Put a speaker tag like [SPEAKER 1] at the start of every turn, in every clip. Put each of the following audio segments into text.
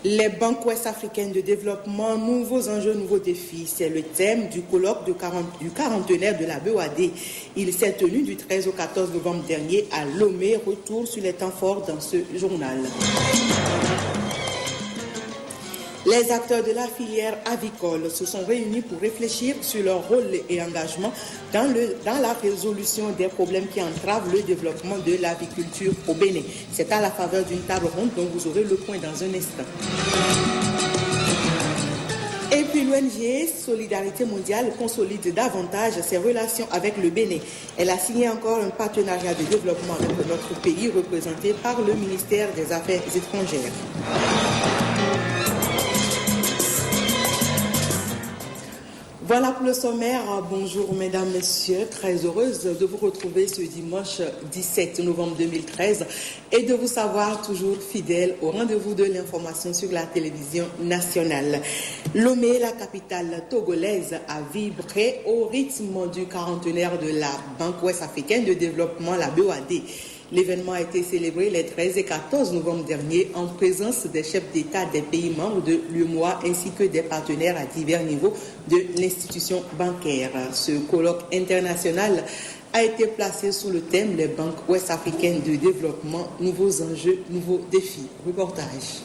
[SPEAKER 1] Les banques ouest-africaines de développement, nouveaux enjeux, nouveaux défis. C'est le thème du colloque du quarantenaire de la BOAD. Il s'est tenu du 13 au 14 novembre dernier à Lomé. Retour sur les temps forts dans ce journal. Les acteurs de la filière avicole se sont réunis pour réfléchir sur leur rôle et engagement dans la résolution des problèmes qui entravent le développement de l'aviculture au Bénin. C'est à la faveur d'une table ronde dont vous aurez le point dans un instant. Et puis l'ONG Solidarité Mondiale consolide davantage ses relations avec le Bénin. Elle a signé encore un partenariat de développement avec notre pays représenté par le ministère des Affaires étrangères. Voilà pour le sommaire. Bonjour mesdames, messieurs. Très heureuse de vous retrouver ce dimanche 17 novembre 2013 et de vous savoir toujours fidèle au rendez-vous de l'information sur la télévision nationale. Lomé, la capitale togolaise, a vibré au rythme du quarantenaire de la Banque ouest-africaine de développement, la BOAD. L'événement a été célébré les 13 et 14 novembre dernier en présence des chefs d'État des pays membres de l'UEMOA ainsi que des partenaires à divers niveaux de l'institution bancaire. Ce colloque international a été placé sous le thème « Les banques ouest-africaines de développement, nouveaux enjeux, nouveaux défis ». Reportage.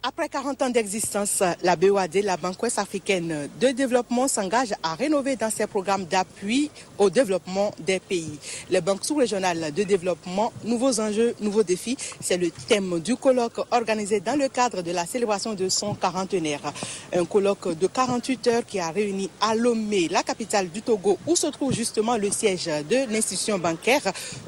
[SPEAKER 1] Après 40 ans d'existence, la BOAD, la Banque ouest-africaine de développement, s'engage à rénover dans ses programmes d'appui au développement des pays. Les banques sous-régionales de développement, nouveaux enjeux, nouveaux défis, c'est le thème du colloque organisé dans le cadre de la célébration de son quarantenaire. Un colloque de 48 heures qui a réuni à Lomé, la capitale du Togo, où se trouve justement le siège de l'institution bancaire,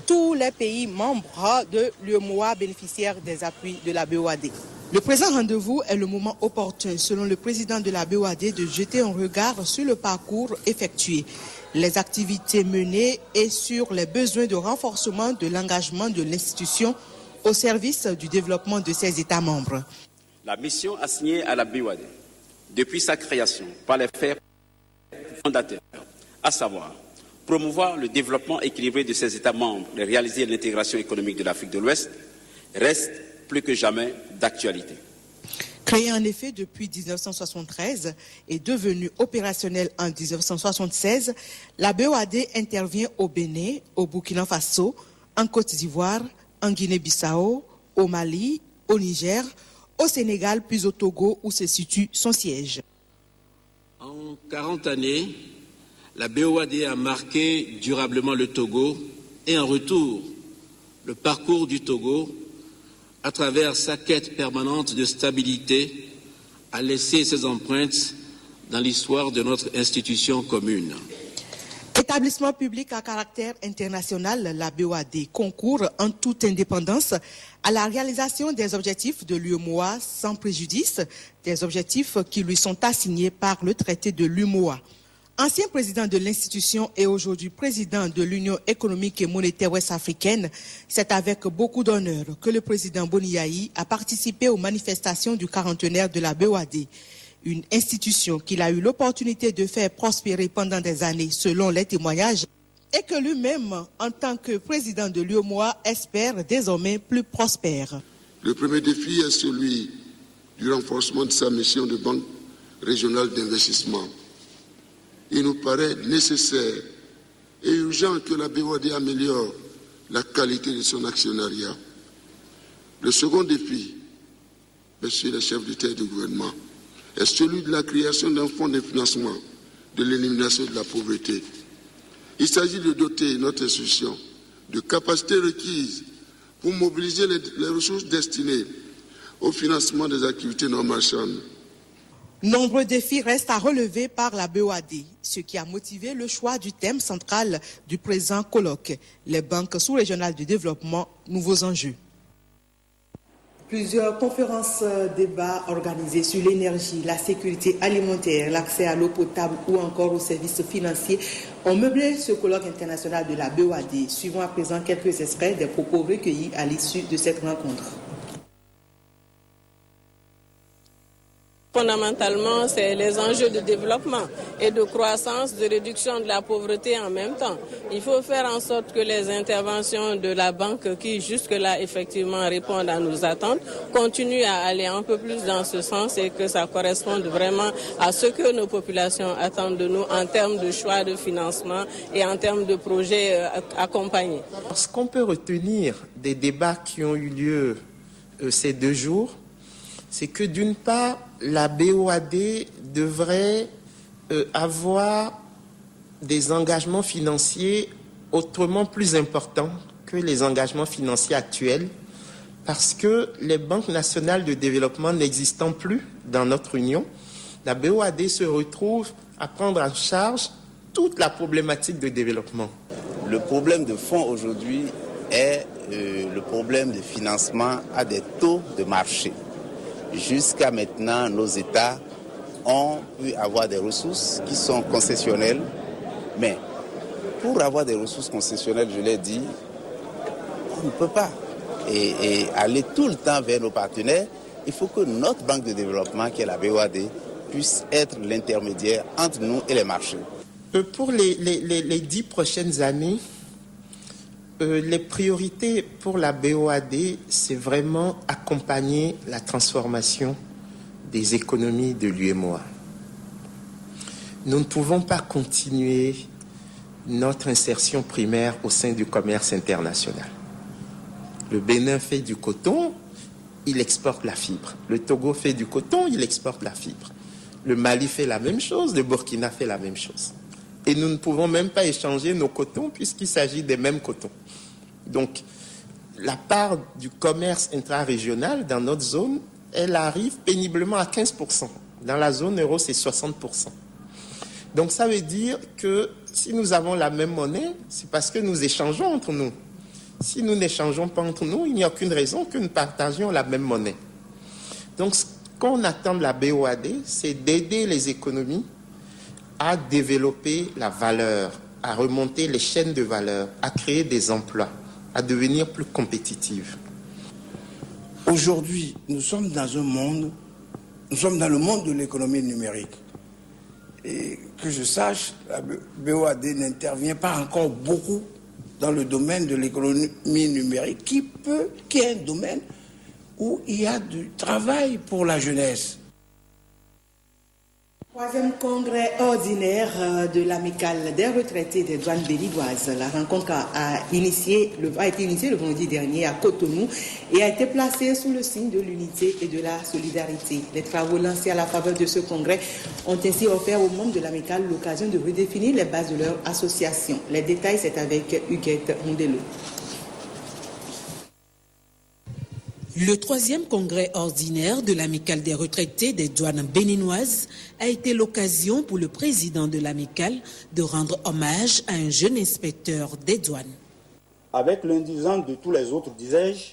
[SPEAKER 1] tous les pays membres de l'UEMOA bénéficiaires des appuis de la BOAD. Le présent rendez-vous est le moment opportun, selon le président de la BOAD, de jeter un regard sur le parcours effectué, les activités menées et sur les besoins de renforcement de l'engagement de l'institution au service du développement de ses États membres.
[SPEAKER 2] La mission assignée à la BOAD depuis sa création par les pères fondateurs, à savoir promouvoir le développement équilibré de ses États membres et réaliser l'intégration économique de l'Afrique de l'Ouest, reste plus que jamais d'actualité.
[SPEAKER 1] Créée en effet depuis 1973 et devenue opérationnelle en 1976, la BOAD intervient au Bénin, au Burkina Faso, en Côte d'Ivoire, en Guinée-Bissau, au Mali, au Niger, au Sénégal, puis au Togo où se situe son siège.
[SPEAKER 3] En 40 années, la BOAD a marqué durablement le Togo et en retour, le parcours du Togo à travers sa quête permanente de stabilité, a laissé ses empreintes dans l'histoire de notre institution commune.
[SPEAKER 1] Établissement public à caractère international, la BOAD concourt en toute indépendance à la réalisation des objectifs de l'UEMOA sans préjudice des objectifs qui lui sont assignés par le traité de l'UEMOA. Ancien président de l'institution et aujourd'hui président de l'Union économique et monétaire ouest-africaine, c'est avec beaucoup d'honneur que le président Boni Yayi a participé aux manifestations du quarantenaire de la BOAD, une institution qu'il a eu l'opportunité de faire prospérer pendant des années selon les témoignages et que lui-même, en tant que président de l'UEMOA, espère désormais plus prospère.
[SPEAKER 4] Le premier défi est celui du renforcement de sa mission de banque régionale d'investissement. Il nous paraît nécessaire et urgent que la BOAD améliore la qualité de son actionnariat. Le second défi, messieurs les chefs d'État et de gouvernement, est celui de la création d'un fonds de financement de l'élimination de la pauvreté. Il s'agit de doter notre institution de capacités requises pour mobiliser les ressources destinées au financement des activités non marchandes.
[SPEAKER 1] Nombreux défis restent à relever par la BOAD, ce qui a motivé le choix du thème central du présent colloque, les banques sous-régionales de développement, nouveaux enjeux. Plusieurs conférences, débats organisés sur l'énergie, la sécurité alimentaire, l'accès à l'eau potable ou encore aux services financiers ont meublé ce colloque international de la BOAD. Suivons à présent quelques extraits des propos recueillis à l'issue de cette rencontre.
[SPEAKER 5] Fondamentalement, c'est les enjeux de développement et de croissance, de réduction de la pauvreté en même temps. Il faut faire en sorte que les interventions de la banque qui jusque-là effectivement répondent à nos attentes continuent à aller un peu plus dans ce sens et que ça corresponde vraiment à ce que nos populations attendent de nous en termes de choix de financement et en termes de projets accompagnés.
[SPEAKER 6] Ce qu'on peut retenir des débats qui ont eu lieu ces 2 jours, c'est que d'une part, la BOAD devrait avoir des engagements financiers autrement plus importants que les engagements financiers actuels, parce que les banques nationales de développement n'existant plus dans notre Union, la BOAD se retrouve à prendre en charge toute la problématique de développement.
[SPEAKER 7] Le problème de fond aujourd'hui est le problème de financement à des taux de marché. Jusqu'à maintenant, nos États ont pu avoir des ressources qui sont concessionnelles, mais pour avoir des ressources concessionnelles, je l'ai dit, on ne peut pas. Et aller tout le temps vers nos partenaires, il faut que notre banque de développement, qui est la BOAD, puisse être l'intermédiaire entre nous et les marchés.
[SPEAKER 6] Pour les 10 prochaines années, les priorités pour la BOAD, c'est vraiment accompagner la transformation des économies de l'UEMOA. Nous ne pouvons pas continuer notre insertion primaire au sein du commerce international. Le Bénin fait du coton, il exporte la fibre. Le Togo fait du coton, il exporte la fibre. Le Mali fait la même chose, le Burkina fait la même chose. Et nous ne pouvons même pas échanger nos cotons puisqu'il s'agit des mêmes cotons. Donc, la part du commerce intra-régional dans notre zone, elle arrive péniblement à 15%. Dans la zone euro, c'est 60%. Donc, ça veut dire que si nous avons la même monnaie, c'est parce que nous échangeons entre nous. Si nous n'échangeons pas entre nous, il n'y a aucune raison que nous partagions la même monnaie. Donc, ce qu'on attend de la BOAD, c'est d'aider les économies à développer la valeur, à remonter les chaînes de valeur, à créer des emplois, à devenir plus compétitives.
[SPEAKER 8] Aujourd'hui, nous sommes dans le monde de l'économie numérique. Et que je sache, la BOAD n'intervient pas encore beaucoup dans le domaine de l'économie numérique, qui est un domaine où il y a du travail pour la jeunesse.
[SPEAKER 1] Troisième congrès ordinaire de l'amicale des retraités des douanes béninoises. La rencontre a été initiée le vendredi dernier à Cotonou et a été placée sous le signe de l'unité et de la solidarité. Les travaux lancés à la faveur de ce congrès ont ainsi offert aux membres de l'amicale l'occasion de redéfinir les bases de leur association. Les détails, c'est avec Huguette Mondelo.
[SPEAKER 9] Le 3e congrès ordinaire de l'amicale des retraités des douanes béninoises a été l'occasion pour le président de l'amicale de rendre hommage à un jeune inspecteur des douanes.
[SPEAKER 10] Avec l'indigence de tous les autres, disais-je,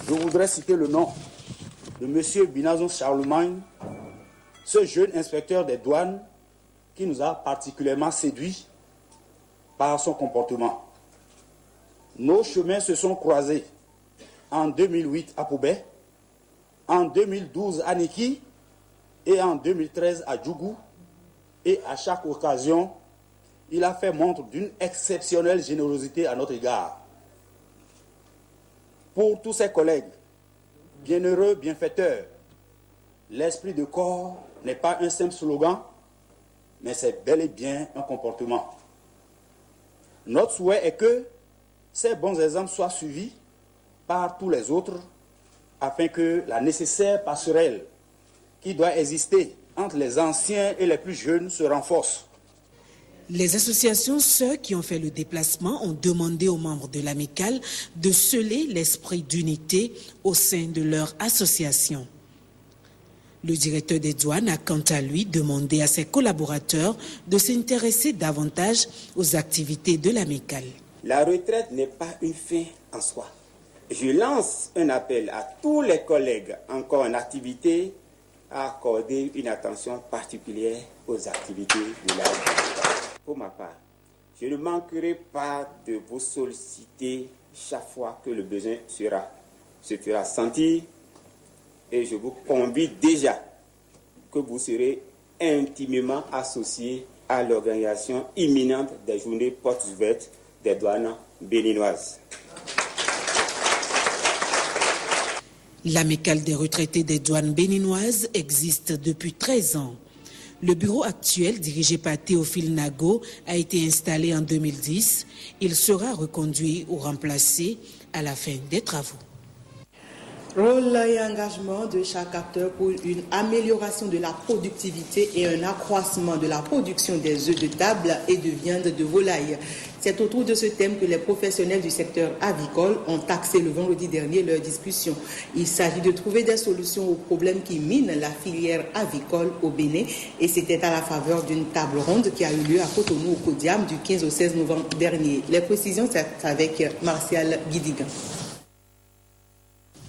[SPEAKER 10] je voudrais citer le nom de M. Binazon Charlemagne, ce jeune inspecteur des douanes qui nous a particulièrement séduits par son comportement. Nos chemins se sont croisés en 2008 à Poubet, en 2012 à Niki et en 2013 à Djougou. Et à chaque occasion, il a fait montre d'une exceptionnelle générosité à notre égard. Pour tous ses collègues, bienheureux bienfaiteurs, l'esprit de corps n'est pas un simple slogan, mais c'est bel et bien un comportement. Notre souhait est que ces bons exemples soient suivis par tous les autres, afin que la nécessaire passerelle qui doit exister entre les anciens et les plus jeunes se renforce.
[SPEAKER 9] Les associations sœurs qui ont fait le déplacement ont demandé aux membres de l'amicale de sceller l'esprit d'unité au sein de leur association. Le directeur des douanes a quant à lui demandé à ses collaborateurs de s'intéresser davantage aux activités de l'amicale.
[SPEAKER 11] La retraite n'est pas une fin en soi. Je lance un appel à tous les collègues encore en activité à accorder une attention particulière aux activités de la vie. Pour ma part, je ne manquerai pas de vous solliciter chaque fois que le besoin se fera sentir et je vous convie déjà que vous serez intimement associés à l'organisation imminente des journées portes ouvertes des douanes béninoises.
[SPEAKER 9] L'amicale des retraités des douanes béninoises existe depuis 13 ans. Le bureau actuel, dirigé par Théophile Nago, a été installé en 2010. Il sera reconduit ou remplacé à la fin des travaux.
[SPEAKER 1] Rôle et engagement de chaque acteur pour une amélioration de la productivité et un accroissement de la production des œufs de table et de viande de volaille. C'est autour de ce thème que les professionnels du secteur avicole ont axé le vendredi dernier leur discussion. Il s'agit de trouver des solutions aux problèmes qui minent la filière avicole au Bénin, et c'était à la faveur d'une table ronde qui a eu lieu à Cotonou au Codiam du 15 au 16 novembre dernier. Les précisions, c'est avec Martial Guidigan.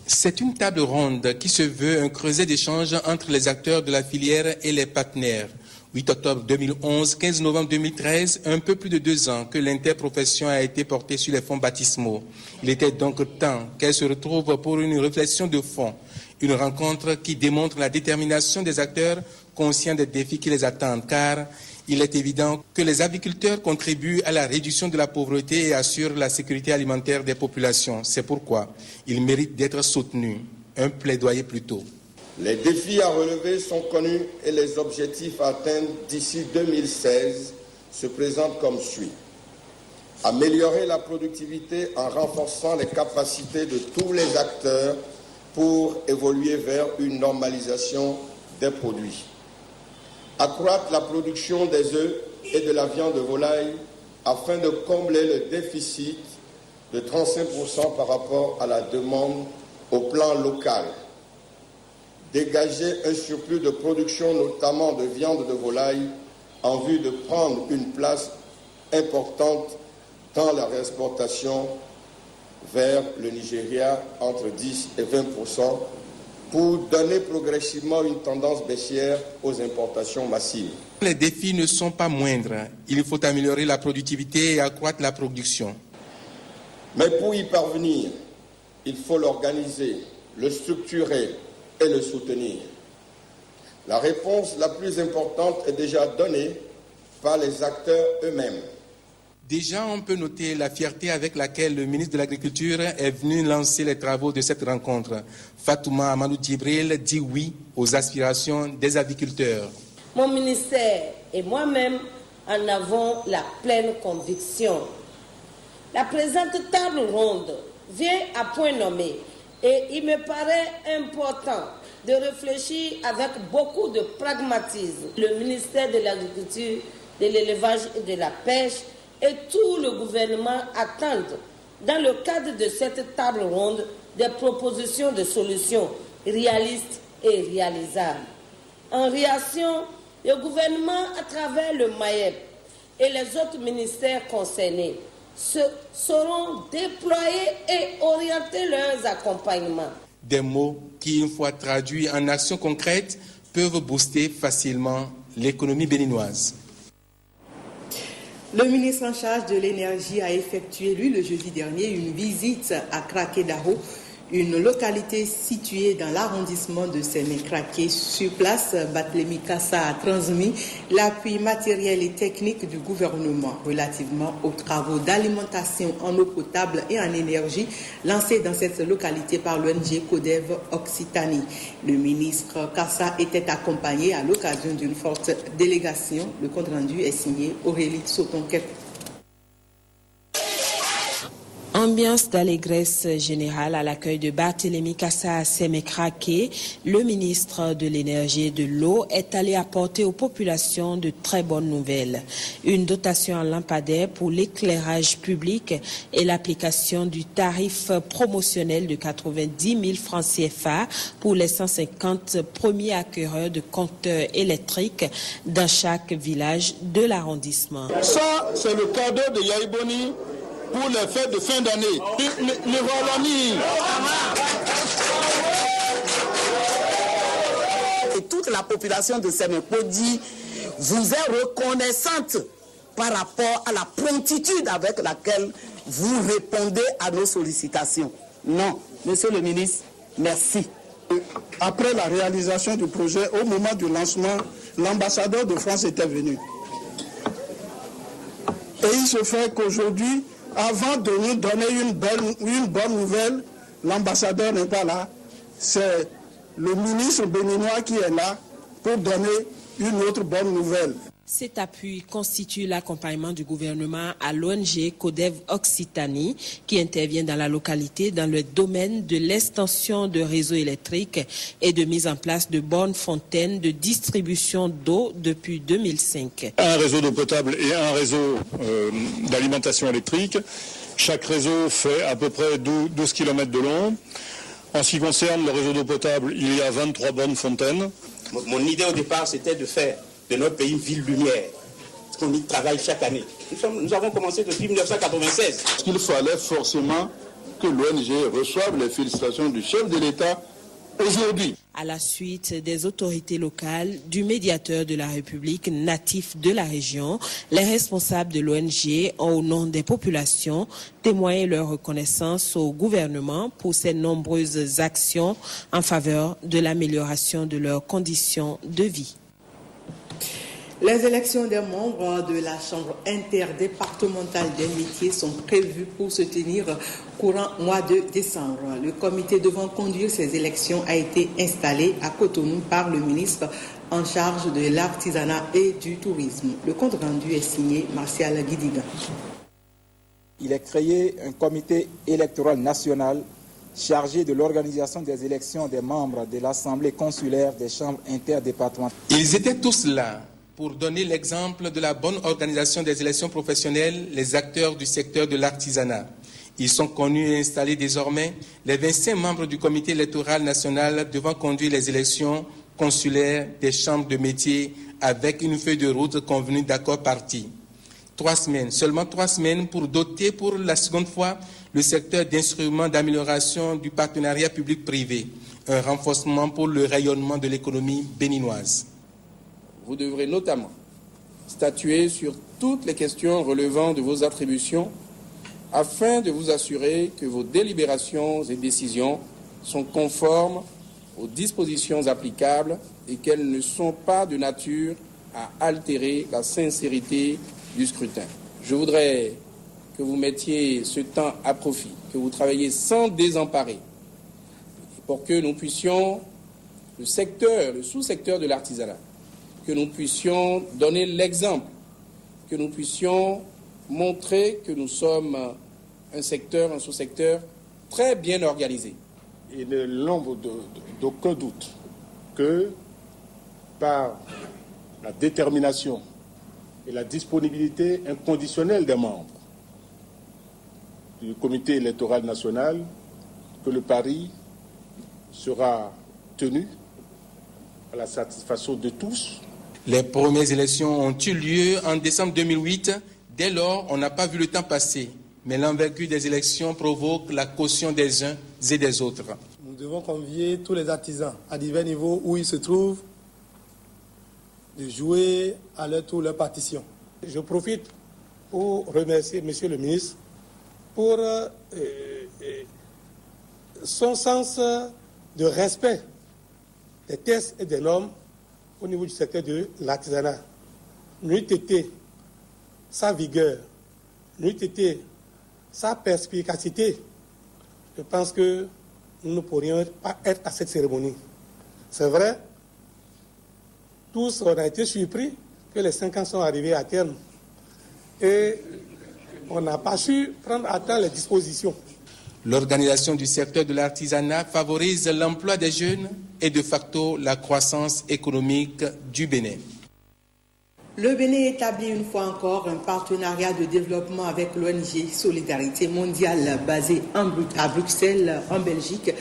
[SPEAKER 12] C'est une table ronde qui se veut un creuset d'échange entre les acteurs de la filière et les partenaires. 8 octobre 2011, 15 novembre 2013, un peu plus de 2 ans que l'interprofession a été portée sur les fonds baptismaux. Il était donc temps qu'elle se retrouve pour une réflexion de fond, une rencontre qui démontre la détermination des acteurs conscients des défis qui les attendent, car il est évident que les aviculteurs contribuent à la réduction de la pauvreté et assurent la sécurité alimentaire des populations. C'est pourquoi ils méritent d'être soutenus. Un plaidoyer plutôt.
[SPEAKER 13] Les défis à relever sont connus et les objectifs à atteindre d'ici 2016 se présentent comme suit. Améliorer la productivité en renforçant les capacités de tous les acteurs pour évoluer vers une normalisation des produits. Accroître la production des œufs et de la viande de volaille afin de combler le déficit de 35% par rapport à la demande au plan local. Dégager un surplus de production, notamment de viande de volaille, en vue de prendre une place importante dans la réexportation vers le Nigeria entre 10 et 20%, pour donner progressivement une tendance baissière aux importations massives.
[SPEAKER 12] Les défis ne sont pas moindres. Il faut améliorer la productivité et accroître la production.
[SPEAKER 13] Mais pour y parvenir, il faut l'organiser, le structurer et le soutenir. La réponse la plus importante est déjà donnée par les acteurs eux-mêmes.
[SPEAKER 12] Déjà, on peut noter la fierté avec laquelle le ministre de l'Agriculture est venu lancer les travaux de cette rencontre. Fatouma Amadou Djibril dit oui aux aspirations des aviculteurs.
[SPEAKER 14] Mon ministère et moi-même en avons la pleine conviction. La présente table ronde vient à point nommé et il me paraît important de réfléchir avec beaucoup de pragmatisme. Le ministère de l'Agriculture, de l'Élevage et de la Pêche et tout le gouvernement attendent, dans le cadre de cette table ronde, des propositions de solutions réalistes et réalisables. En réaction, le gouvernement, à travers le MAEP et les autres ministères concernés, sauront déployer et orienter leurs accompagnements.
[SPEAKER 12] Des mots qui, une fois traduits en actions concrètes, peuvent booster facilement l'économie béninoise.
[SPEAKER 1] Le ministre en charge de l'énergie a effectué, lui, le jeudi dernier, une visite à Kraké-Daro, une localité située dans l'arrondissement de Séné-Kraké. Sur place, Barthélémy Kassa a transmis l'appui matériel et technique du gouvernement relativement aux travaux d'alimentation en eau potable et en énergie lancés dans cette localité par l'ONG CODEV Occitanie. Le ministre Kassa était accompagné à l'occasion d'une forte délégation. Le compte-rendu est signé Aurélie Sotonkekou.
[SPEAKER 9] Ambiance d'allégresse générale à l'accueil de Barthélémy Kassa à Séné-Kraké. Le ministre de l'Énergie et de l'Eau est allé apporter aux populations de très bonnes nouvelles. Une dotation en lampadaire pour l'éclairage public et l'application du tarif promotionnel de 90 000 francs CFA pour les 150 premiers acquéreurs de compteurs électriques dans chaque village de l'arrondissement.
[SPEAKER 15] Ça, c'est le cadeau de Yaïboni pour les fêtes de fin d'année. Le Wallonie.
[SPEAKER 16] Et toute la population de Sénépo-Di vous est reconnaissante par rapport à la promptitude avec laquelle vous répondez à nos sollicitations. Non, monsieur le ministre, merci.
[SPEAKER 15] Après la réalisation du projet, au moment du lancement, l'ambassadeur de France était venu. Et il se fait qu'aujourd'hui, avant de nous donner une bonne nouvelle, l'ambassadeur n'est pas là. C'est le ministre béninois qui est là pour donner une autre bonne nouvelle.
[SPEAKER 9] Cet appui constitue l'accompagnement du gouvernement à l'ONG CODEV Occitanie qui intervient dans la localité dans le domaine de l'extension de réseaux électriques et de mise en place de bornes fontaines de distribution d'eau depuis 2005.
[SPEAKER 17] Un réseau d'eau potable et un réseau d'alimentation électrique. Chaque réseau fait à peu près 12 km de long. En ce qui concerne le réseau d'eau potable, il y a 23 bornes fontaines.
[SPEAKER 10] Mon idée au départ, c'était de faire de notre pays une ville lumière, parce qu'on y travaille chaque année. Nous avons commencé depuis 1996.
[SPEAKER 15] Il fallait forcément que l'ONG reçoive les félicitations du chef de l'État aujourd'hui.
[SPEAKER 9] À la suite des autorités locales, du médiateur de la République natif de la région, les responsables de l'ONG ont, au nom des populations, témoigné leur reconnaissance au gouvernement pour ses nombreuses actions en faveur de l'amélioration de leurs conditions de vie.
[SPEAKER 1] Les élections des membres de la Chambre interdépartementale des métiers sont prévues pour se tenir courant mois de décembre. Le comité devant conduire ces élections a été installé à Cotonou par le ministre en charge de l'artisanat et du tourisme. Le compte rendu est signé Martial Guidiga.
[SPEAKER 18] Il est créé un comité électoral national chargé de l'organisation des élections des membres de l'Assemblée consulaire des chambres interdépartementales.
[SPEAKER 12] Ils étaient tous là pour donner l'exemple de la bonne organisation des élections professionnelles, les acteurs du secteur de l'artisanat. Ils sont connus et installés désormais, les 25 membres du comité électoral national devant conduire les élections consulaires des chambres de métiers avec une feuille de route convenue d'accord partis. 3 semaines, seulement 3 semaines pour doter pour la seconde fois le secteur d'instruments d'amélioration du partenariat public-privé, un renforcement pour le rayonnement de l'économie béninoise.
[SPEAKER 18] Vous devrez notamment statuer sur toutes les questions relevant de vos attributions afin de vous assurer que vos délibérations et décisions sont conformes aux dispositions applicables et qu'elles ne sont pas de nature à altérer la sincérité du scrutin. Je voudrais que vous mettiez ce temps à profit, que vous travailliez sans désemparer pour que nous puissions, le sous-secteur de l'artisanat, que nous puissions donner l'exemple, que nous puissions montrer que nous sommes un sous-secteur très bien organisé.
[SPEAKER 19] Il n'est l'ombre d'aucun doute que par la détermination et la disponibilité inconditionnelle des membres du comité électoral national, que le pari sera tenu à la satisfaction de tous.
[SPEAKER 12] Les premières élections ont eu lieu en décembre 2008. Dès lors, on n'a pas vu le temps passer. Mais l'envergure des élections provoque la caution des uns et des autres.
[SPEAKER 20] Nous devons convier tous les artisans à divers niveaux où ils se trouvent de jouer à leur tour leur partition. Je profite pour remercier M. le ministre pour son sens de respect des textes et des normes au niveau du secteur de l'artisanat. N'eût été sa vigueur, n'eût été sa perspicacité, je pense que nous ne pourrions pas être à cette cérémonie. C'est vrai, tous on a été surpris que les 5 ans sont arrivés à terme et on n'a pas su prendre à temps les dispositions.
[SPEAKER 12] L'organisation du secteur de l'artisanat favorise l'emploi des jeunes et de facto la croissance économique du Bénin.
[SPEAKER 1] Le Bénin établit une fois encore un partenariat de développement avec l'ONG Solidarité mondiale basée à Bruxelles, en Belgique.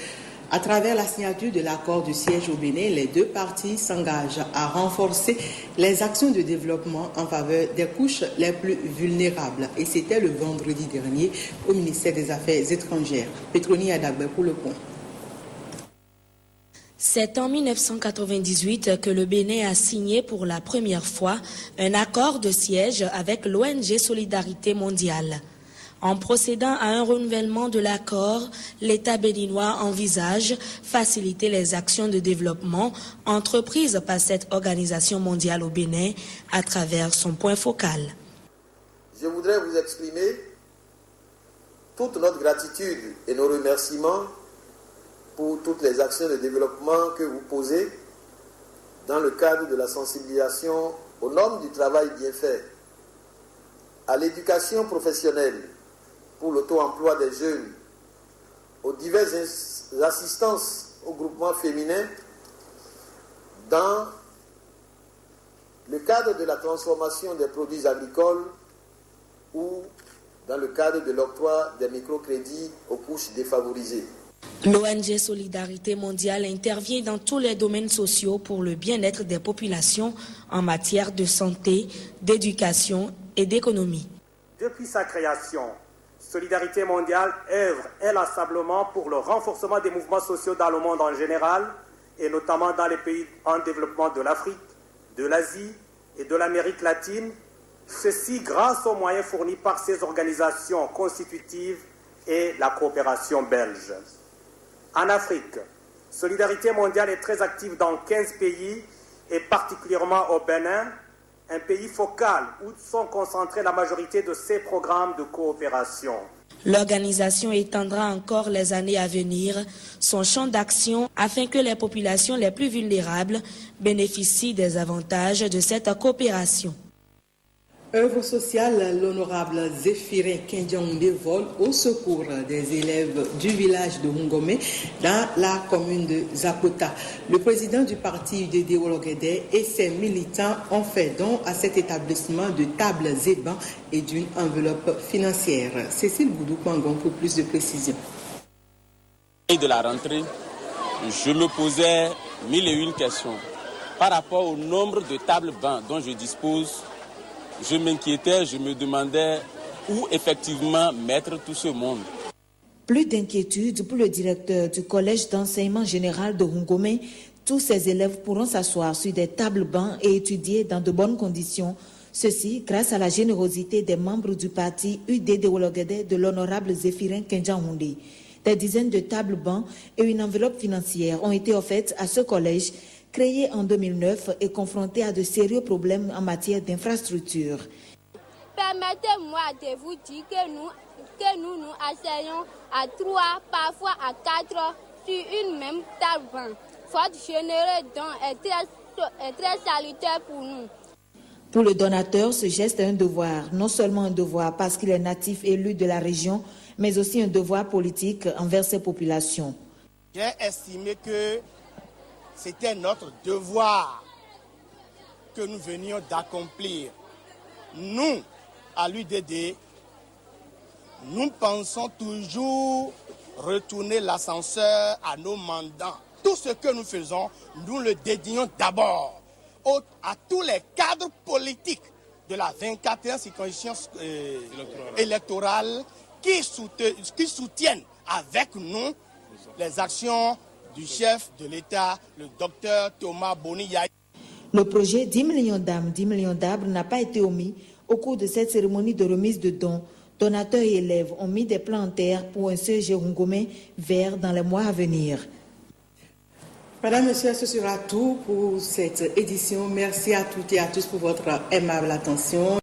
[SPEAKER 1] À travers la signature de l'accord de siège au Bénin, les deux parties s'engagent à renforcer les actions de développement en faveur des couches les plus vulnérables. Et c'était le vendredi dernier au ministère des Affaires étrangères. Petroni Adagbe pour le point.
[SPEAKER 21] C'est en 1998 que le Bénin a signé pour la première fois un accord de siège avec l'ONG Solidarité mondiale. En procédant à un renouvellement de l'accord, l'État béninois envisage faciliter les actions de développement entreprises par cette organisation mondiale au Bénin à travers son point focal.
[SPEAKER 2] Je voudrais vous exprimer toute notre gratitude et nos remerciements pour toutes les actions de développement que vous posez dans le cadre de la sensibilisation aux normes du travail bien fait, à l'éducation professionnelle pour l'auto-emploi des jeunes, aux diverses assistances au groupement féminin dans le cadre de la transformation des produits agricoles ou dans le cadre de l'octroi des microcrédits aux couches défavorisées.
[SPEAKER 21] L'ONG Solidarité Mondiale intervient dans tous les domaines sociaux pour le bien-être des populations en matière de santé, d'éducation et d'économie.
[SPEAKER 22] Depuis sa création, Solidarité Mondiale œuvre inlassablement pour le renforcement des mouvements sociaux dans le monde en général et notamment dans les pays en développement de l'Afrique, de l'Asie et de l'Amérique latine, ceci grâce aux moyens fournis par ces organisations constitutives et la coopération belge. En Afrique, Solidarité Mondiale est très active dans 15 pays et particulièrement au Bénin, un pays focal où sont concentrés la majorité de ces programmes de coopération.
[SPEAKER 21] L'organisation étendra encore les années à venir son champ d'action afin que les populations les plus vulnérables bénéficient des avantages de cette coopération.
[SPEAKER 1] Œuvre sociale, l'honorable Zéphirin Kendiaoundé vole au secours des élèves du village de Hungomé dans la commune de Zapota. Le président du parti UDD Wologede et ses militants ont fait don à cet établissement de tables et bancs et d'une enveloppe financière. Cécile Boudou-Pangon pour plus de précisions.
[SPEAKER 23] De la rentrée, je me posais 1001 questions par rapport au nombre de tables bancs dont je dispose. Je m'inquiétais, je me demandais où effectivement mettre tout ce monde.
[SPEAKER 24] Plus d'inquiétude pour le directeur du collège d'enseignement général de Hungomé. Tous ces élèves pourront s'asseoir sur des tables bancs et étudier dans de bonnes conditions. Ceci grâce à la générosité des membres du parti UDD Wologede de l'honorable Zéphirin Kendiaoundé. Des dizaines de tables bancs et une enveloppe financière ont été offertes à ce collège créé en 2009 et confronté à de sérieux problèmes en matière d'infrastructure.
[SPEAKER 25] Permettez-moi de vous dire que nous asseyons à 3, parfois à 4 sur une même table. Votre généreux don est très salutaire pour nous.
[SPEAKER 24] Pour le donateur, ce geste est un devoir, non seulement un devoir parce qu'il est natif élu de la région, mais aussi un devoir politique envers ses populations.
[SPEAKER 26] J'ai estimé que c'était notre devoir que nous venions d'accomplir. Nous, à l'UDD, nous pensons toujours retourner l'ascenseur à nos mandants. Tout ce que nous faisons, nous le dédions d'abord à tous les cadres politiques de la 24e circonscription électorale qui soutiennent avec nous les actions du chef de l'État, le docteur Thomas Boniya.
[SPEAKER 24] Le projet 10 millions d'âmes, 10 millions d'arbres n'a pas été omis au cours de cette cérémonie de remise de dons. Donateurs et élèves ont mis des plans en terre pour un CEG Hungomé vert dans les mois à venir.
[SPEAKER 1] Madame, Monsieur, ce sera tout pour cette édition. Merci à toutes et à tous pour votre aimable attention.